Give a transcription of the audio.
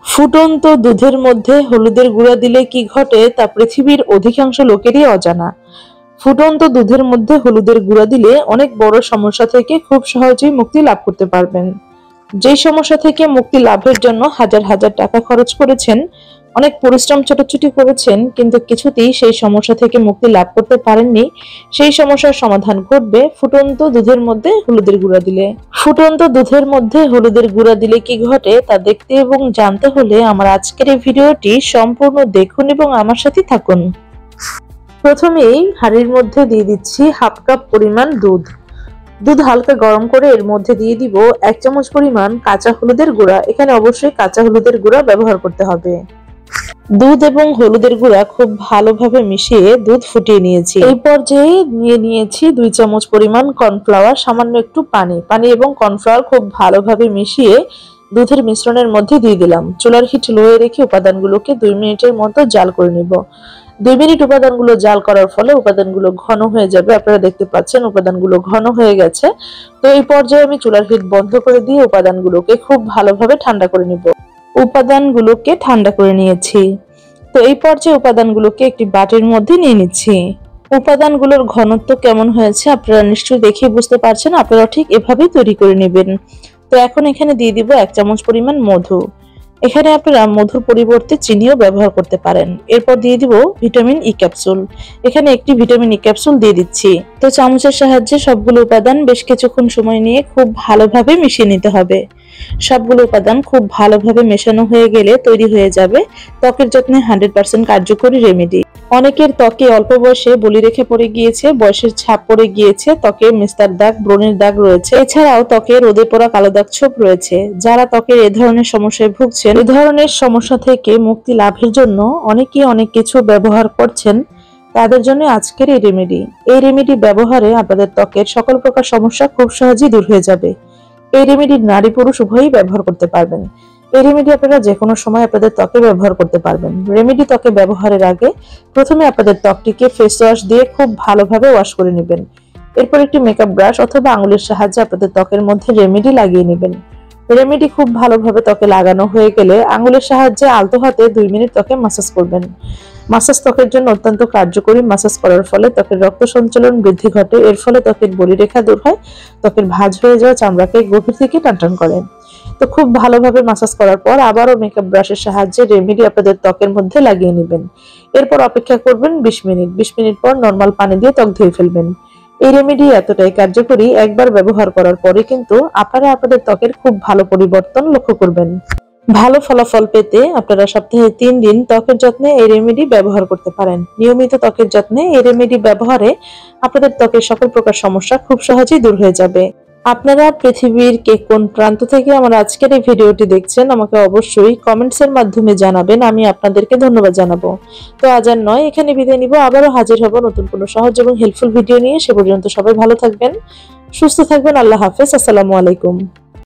ফুটন্ত দুধের মধ্যে হলুদের গুঁড়া দিলে কি ঘটে তা পৃথিবীর অধিকাংশ লোকেরই অজানা। ফুটন্ত দুধের মধ্যে হলুদের গুঁড়া দিলে অনেক বড় সমস্যা থেকে খুব সহজেই মুক্তি লাভ করতে পারবেন। যেই সমস্যা থেকে মুক্তি লাভের জন্য হাজার হাজার টাকা খরচ করেছেন, অনেক পরিশ্রম ছোটাছুটি করেছেন, কিন্তু কিছুতেই সেই সমস্যা থেকে মুক্তি লাভ করতে পারেননি, সেই সমস্যার সমাধান ঘটবে ফুটন্ত দুধের মধ্যে হলুদের গুঁড়া দিলে। ফুটন্ত দুধের মধ্যে হলুদের গুঁড়া দিলে কি ঘটে তা দেখতে এবং জানতে হলে আমার আজকের এই ভিডিওটি সম্পূর্ণ দেখুন এবং আমার সাথে থাকুন। প্রথমেই হাঁড়ির মধ্যে দিয়ে দিচ্ছি হাফ কাপ পরিমাণ দুধ। দুধ হালকা গরম করে এর মধ্যে দিয়ে দিব 1 চামচ পরিমাণ কাঁচা হলুদের গুঁড়া। এখানে অবশ্যই কাঁচা হলুদের গুঁড়া ব্যবহার করতে হবে। দুধ এবং হলুদের গুঁড়া খুব ভালোভাবে মিশিয়ে দুধ ফুটিয়ে নিয়েছি। এই পর্যায়ে নিয়েছি 2 চামচ পরিমাণ কর্নফ্লাওয়ার, সামান্য একটু পানি এবং কর্নফ্লাওয়ার খুব ভালোভাবে মিশিয়ে দুধের মিশ্রণের মধ্যে দিয়ে দিলাম। চুলার হিট লোয়ে রেখে উপাদানগুলোকে 2 মিনিটের মতো জাল করে নিব। 2 মিনিট উপাদানগুলো জাল করার ফলে উপাদানগুলো ঘন হয়ে যাবে। আপনারা দেখতে পাচ্ছেন উপাদানগুলো ঘন হয়ে গেছে। তো এই পর্যায়ে আমি চুলার হিট বন্ধ করে দিয়ে উপাদানগুলোকে খুব ভালোভাবে ঠান্ডা করে নিব। উপাদানগুলোকে ঠান্ডা করে নিয়েছি। তো এই পর্যায়ে উপাদানগুলোকে একটি বাটির মধ্যে নিয়ে নিচ্ছি। উপাদানগুলোর ঘনত্ব কেমন হয়েছে আপনারা নিশ্চয়ই দেখে বুঝতে পারছেন। আপনারা ঠিক এভাবেই তৈরি করে নেবেন। তো এখন এখানে দিয়ে দিব 1 চামচ পরিমাণ মধু। এখানে আপনারা মধুর পরিবর্তে চিনিও ব্যবহার করতে পারেন। এরপর দিয়ে দিব ভিটামিন ই ক্যাপসুল। এখানে একটি ভিটামিন ই ক্যাপসুল দিয়ে দিচ্ছি। তো চামচের সাহায্যে সবগুলো উপাদান বেশ কিছুক্ষণ সময় নিয়ে খুব ভালোভাবে মিশিয়ে নিতে হবে। সবগুলো উপাদান খুব ভালোভাবে মেশানো হয়ে গেলে তৈরি হয়ে যাবে ত্বকের যত্নে 100% কার্যকরী রেমেডি। অনেকের ত্বকে অল্প বয়সে বলিরেখা পড়ে গিয়েছে, বয়সের ছাপ পড়ে গিয়েছে, ত্বকে মেস্তার দাগ, ব্রণের দাগ রয়েছে, এছাড়াও ত্বকে রোদে পড়া কালো দাগ ছোপ রয়েছে। যারা ত্বকের এ ধরনের সমস্যায় ভুগছেন, এই ধরনের সমস্যা থেকে মুক্তি লাভের জন্য অনেকেই অনেক কিছু ব্যবহার করছেন, তাদের জন্য আজকের এই রেমেডি। এই রেমেডি ব্যবহারে আপনাদের ত্বকের সকল প্রকার সমস্যা খুব সহজেই দূর হয়ে যাবে। এই রেমেডি নারী পুরুষ উভয়ই ব্যবহার করতে পারবেন। এই রেমেডি আপনারা যে কোনো সময় আপনাদের ত্বকে ব্যবহার করতে পারবেন। রেমেডি ত্বকে ব্যবহারের আগে প্রথমে আপনাদের ত্বকটিকে ফেস ওয়াশ দিয়ে খুব ভালোভাবে ওয়াশ করে নেবেন। এরপর একটি মেকআপ ব্রাশ অথবা আঙুলের সাহায্যে আপনাদের ত্বকের মধ্যে রেমেডি লাগিয়ে নেবেন। রেমেডি খুব ভালোভাবে ত্বকে লাগানো হয়ে গেলে আঙুলের সাহায্যে আলতো হাতে 2 মিনিট ত্বকে মাসাজ করবেন। মাসাজ ত্বকের জন্য অত্যন্ত কার্যকরী। মাসাজ করার ফলে ত্বকের রক্ত সঞ্চালন বৃদ্ধি ঘটে। এর ফলে ত্বকের বলিরেখা দূর হয়, ত্বকের ভাঁজ হয়ে যাওয়া চামড়াকে গভীর থেকে টানটান করে। তো খুব ভালোভাবে মাসাজ করার পর আবারও মেকআপ ব্রাশের সাহায্যে রেমেডি আপনাদের ত্বকের মধ্যে লাগিয়ে নেবেন। এরপর অপেক্ষা করবেন 20 মিনিট। 20 মিনিট পর নরমাল পানি দিয়ে ত্বক ধুয়ে ফেলবেন। এই রেমেডি এতটাই কার্যকরী, একবার ব্যবহার করার পরে কিন্তু আপনারা আপনাদের ত্বকের খুব ভালো পরিবর্তন লক্ষ্য করবেন। ভালো ফলাফল পেতে আপনারা সপ্তাহে 3 দিন ত্বকের যত্নে এই রেমেডি ব্যবহার করতে পারেন। নিয়মিত ত্বকের যত্নে এই রেমেডি ব্যবহারে আপনাদের ত্বকের সকল প্রকার সমস্যা খুব সহজেই দূর হয়ে যাবে। আপনারা পৃথিবীর কে কোন প্রান্ত থেকে আমার আজকের এই ভিডিওটি দেখছেন আমাকে অবশ্যই কমেন্টসের মাধ্যমে জানাবেন। আমি আপনাদেরকে ধন্যবাদ জানাবো। তো আজ আর নয়, এখানে বিদায় নিব। আবারও হাজির হব নতুন কোনো সহজ এবং হেল্পফুল ভিডিও নিয়ে। সে পর্যন্ত সবাই ভালো থাকবেন, সুস্থ থাকবেন। আল্লাহ হাফেজ। আসসালামু আলাইকুম।